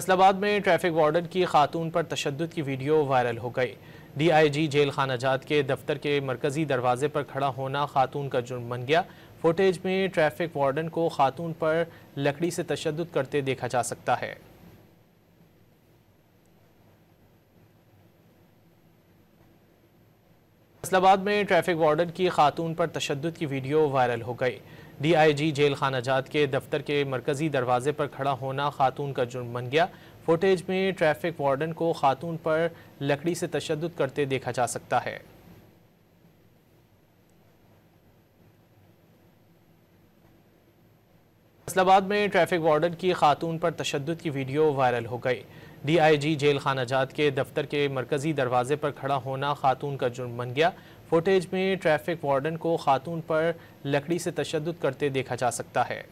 फैसलाबाद में traffic warden की खातून पर तशद्दुद की वीडियो वायरल हो गई। डीआईजी जेल खाना जात के दफ्तर के मरकजी दरवाजे पर खड़ा होना खातून का जुर्म बन गया। फुटेज में ट्रैफिक वार्डन को खातून पर लकड़ी से तशद्दुद करते देखा जा सकता है। फैसलाबाद में ट्रैफिक वार्डन की खातून पर तशद्दुद की वीडियो वायरल हो गई। डीआईजी जेल खाना जात के दफ्तर के मरकजी दरवाजे पर खड़ा होना खातून का जुर्म बन गया। फुटेज में ट्रैफिक वार्डन को खातून पर लकड़ी से तशद्दुद करते देखा जा सकता है। फैसलाबाद में ट्रैफिक वार्डन की खातून पर तशद्दुद की वीडियो वायरल हो गई। डीआईजी जेल खाना जात के दफ्तर के मरकजी दरवाजे पर खड़ा होना खातून का जुर्म बन गया। फुटेज में ट्रैफिक वार्डन को खातून पर लकड़ी से तशद्दुद करते देखा जा सकता है।